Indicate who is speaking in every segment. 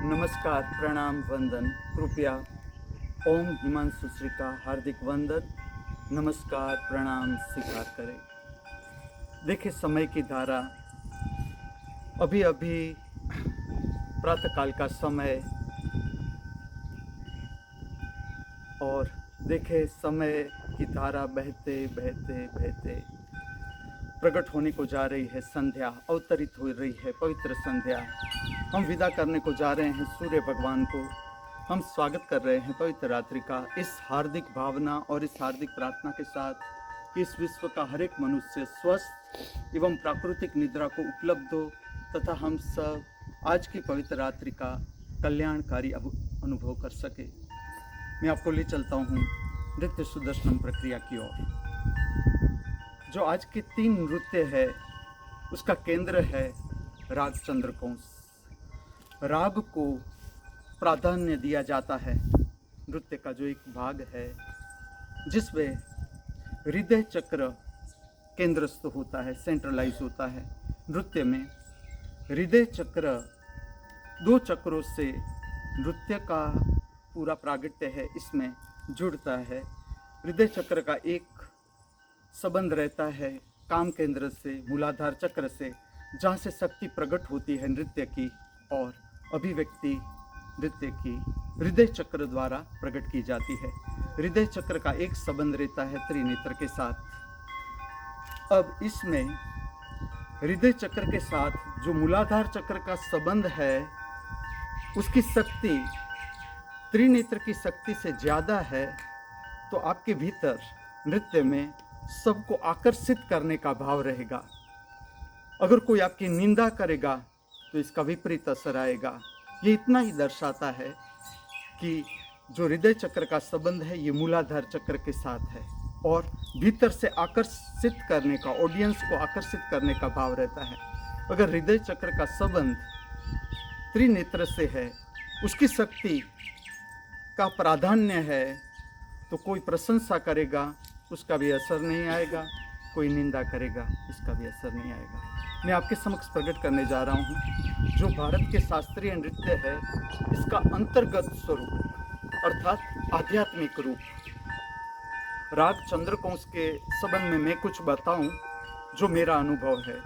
Speaker 1: नमस्कार, प्रणाम, वंदन। कृपया ओम हिमांशु श्री का हार्दिक वंदन, नमस्कार, प्रणाम स्वीकार करें। देखिए, समय की धारा अभी अभी प्रातःकाल का समय, और देखे समय की धारा बहते बहते बहते प्रकट होने को जा रही है। संध्या अवतरित हो रही है, पवित्र संध्या। हम विदा करने को जा रहे हैं सूर्य भगवान को। हम स्वागत कर रहे हैं पवित्र रात्रि का, इस हार्दिक भावना और इस हार्दिक प्रार्थना के साथ कि इस विश्व का हर एक मनुष्य स्वस्थ एवं प्राकृतिक निद्रा को उपलब्ध हो, तथा हम सब आज की पवित्र रात्रि का कल्याणकारी अनुभव कर सके। मैं आपको ले चलता हूँ नृत्य सुदर्शन प्रक्रिया की ओर। जो आज के 3 नृत्य है, उसका केंद्र है राग चंद्रकौंस। राग को प्राधान्य दिया जाता है। नृत्य का जो एक भाग है जिसमें हृदय चक्र केंद्रस्थ होता है, सेंट्रलाइज होता है। नृत्य में हृदय चक्र 2 चक्रों से नृत्य का पूरा प्रागट्य है, इसमें जुड़ता है। हृदय चक्र का एक संबंध रहता है काम केंद्र से, मूलाधार चक्र से, जहाँ से शक्ति प्रकट होती है नृत्य की, और अभिव्यक्ति नृत्य की हृदय चक्र द्वारा प्रकट की जाती है। हृदय चक्र का एक संबंध रहता है त्रिनेत्र के साथ। अब इसमें हृदय चक्र के साथ जो मूलाधार चक्र का संबंध है, उसकी शक्ति त्रिनेत्र की शक्ति से ज़्यादा है। तो आपके भीतर नृत्य में सबको आकर्षित करने का भाव रहेगा। अगर कोई आपकी निंदा करेगा तो इसका विपरीत असर आएगा। ये इतना ही दर्शाता है कि जो हृदय चक्र का संबंध है ये मूलाधार चक्र के साथ है, और भीतर से आकर्षित करने का, ऑडियंस को आकर्षित करने का भाव रहता है। अगर हृदय चक्र का संबंध त्रिनेत्र से है, उसकी शक्ति का प्राधान्य है, तो कोई प्रशंसा करेगा उसका भी असर नहीं आएगा, कोई निंदा करेगा इसका भी असर नहीं आएगा। मैं आपके समक्ष प्रकट करने जा रहा हूँ जो भारत के शास्त्रीय नृत्य है, इसका अंतर्गत स्वरूप अर्थात आध्यात्मिक रूप। राग चंद्रकौंस के संबंध में मैं कुछ बताऊं जो मेरा अनुभव है।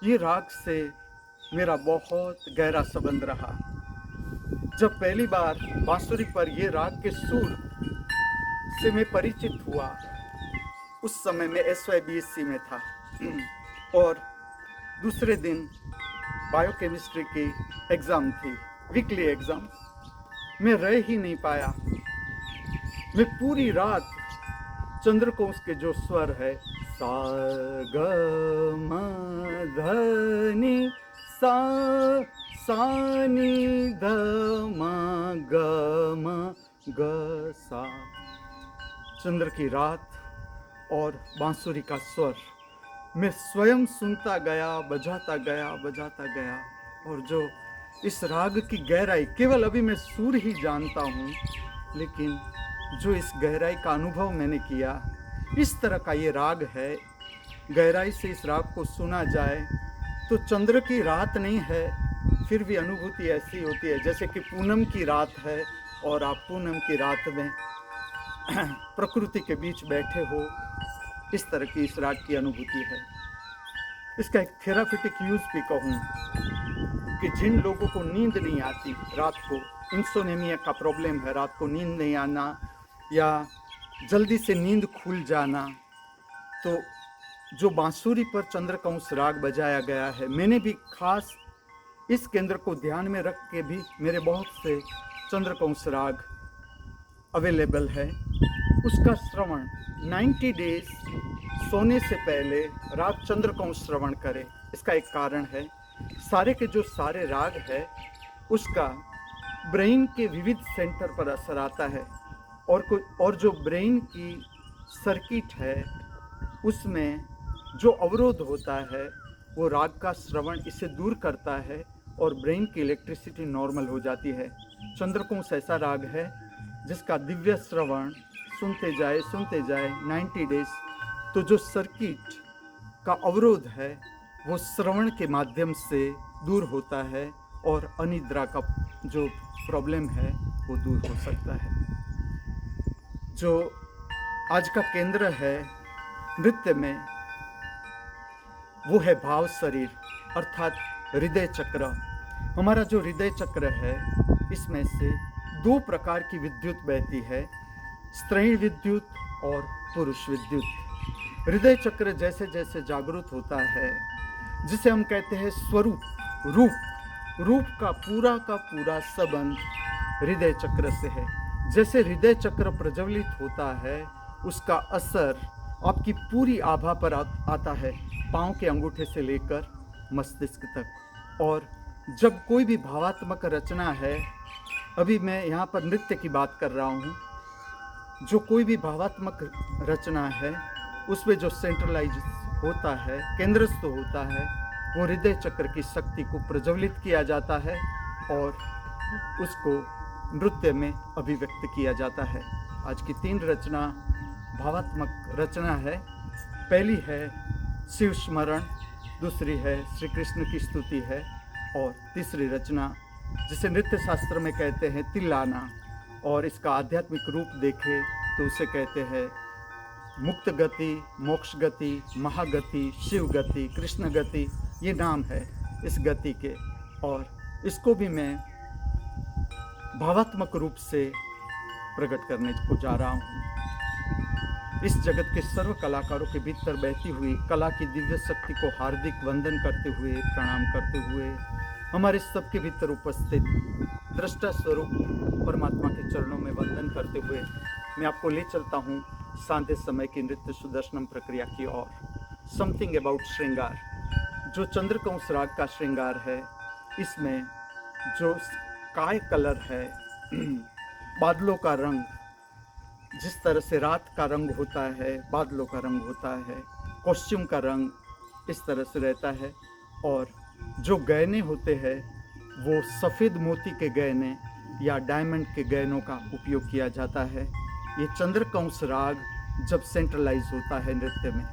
Speaker 1: ये राग से मेरा बहुत गहरा संबंध रहा। जब पहली बार बांसुरी पर ये राग के सुर से मैं परिचित हुआ, उस समय मैं SYBSC में था, और दूसरे दिन बायोकेमिस्ट्री की एग्ज़ाम थी, वीकली एग्ज़ाम। मैं रह ही नहीं पाया। मैं पूरी रात चंद्रकौंस के जो स्वर है, सा ग म ध नि सा, सा नि ध म ग म ग सा, चंद्र की रात और बांसुरी का स्वर मैं स्वयं सुनता गया, बजाता गया। और जो इस राग की गहराई, केवल अभी मैं सुर ही जानता हूँ, लेकिन जो इस गहराई का अनुभव मैंने किया, इस तरह का ये राग है। गहराई से इस राग को सुना जाए तो चंद्र की रात नहीं है, फिर भी अनुभूति ऐसी होती है जैसे कि पूनम की रात है, और आप पूनम की रात में प्रकृति के बीच बैठे हो। इस तरह की इस राग की अनुभूति है। इसका एक थेरापेटिक यूज भी कहूँ कि जिन लोगों को नींद नहीं आती रात को, इंसोनेमिया का प्रॉब्लम है, रात को नींद नहीं आना या जल्दी से नींद खुल जाना, तो जो बांसुरी पर चंद्रकौंस राग बजाया गया है, मैंने भी खास इस केंद्र को ध्यान में रख के भी मेरे बहुत से चंद्रकौंस राग अवेलेबल है। उसका श्रवण 90 डेज सोने से पहले राग चंद्रकौंस श्रवण करें। इसका एक कारण है, सारे के जो सारे राग है उसका ब्रेन के विविध सेंटर पर असर आता है, और जो ब्रेन की सर्किट है उसमें जो अवरोध होता है वो राग का श्रवण इसे दूर करता है, और ब्रेन की इलेक्ट्रिसिटी नॉर्मल हो जाती है। चंद्रकौंस ऐसा राग है जिसका दिव्य श्रवण सुनते जाए 90 डेज, तो जो सर्किट का अवरोध है वो श्रवण के माध्यम से दूर होता है, और अनिद्रा का जो प्रॉब्लम है वो दूर हो सकता है। जो आज का केंद्र है नृत्य में, वो है भाव शरीर अर्थात हृदय चक्र। हमारा जो हृदय चक्र है, इसमें से 2 प्रकार की विद्युत बहती है, स्त्री विद्युत और पुरुष विद्युत। हृदय चक्र जैसे जैसे जागृत होता है, जिसे हम कहते हैं स्वरूप, रूप का पूरा संबंध हृदय चक्र से है। जैसे हृदय चक्र प्रज्वलित होता है, उसका असर आपकी पूरी आभा पर आता है, पाँव के अंगूठे से लेकर मस्तिष्क तक। और जब कोई भी भावात्मक रचना है, अभी मैं यहाँ पर नृत्य की बात कर रहा हूँ, जो कोई भी भावात्मक रचना है, उसमें जो सेंट्रलाइज होता है, केंद्रस्थ होता है, वो हृदय चक्र की शक्ति को प्रज्वलित किया जाता है और उसको नृत्य में अभिव्यक्त किया जाता है। आज की 3 रचना भावात्मक रचना है। पहली है शिव स्मरण, दूसरी है श्री कृष्ण की स्तुति है, और तीसरी रचना जिसे नृत्य शास्त्र में कहते हैं तिल्लाना, और इसका आध्यात्मिक रूप देखें तो उसे कहते हैं मुक्त गति, मोक्ष गति, महागति, शिव गति, कृष्ण गति, ये नाम है इस गति के। और इसको भी मैं भावात्मक रूप से प्रकट करने को जा रहा हूँ। इस जगत के सर्व कलाकारों के भीतर बहती हुई कला की दिव्य शक्ति को हार्दिक वंदन करते हुए, प्रणाम करते हुए, हमारे सबके भीतर उपस्थित दृष्टा स्वरूप परमात्मा के चरणों में वंदन करते हुए मैं आपको ले चलता हूँ सांध्य समय की नृत्य सुदर्शनम प्रक्रिया की ओर। समथिंग अबाउट श्रृंगार, जो चंद्रकंस राग का श्रृंगार है, इसमें जो स्काई कलर है, बादलों का रंग, जिस तरह से रात का रंग होता है, बादलों का रंग होता है, कॉस्ट्यूम का रंग इस तरह से रहता है। और जो गहने होते हैं, वो सफ़ेद मोती के गहने या डायमंड के गहनों का उपयोग किया जाता है। ये चंद्रकंस राग जब सेंट्रलाइज होता है नृत्य में,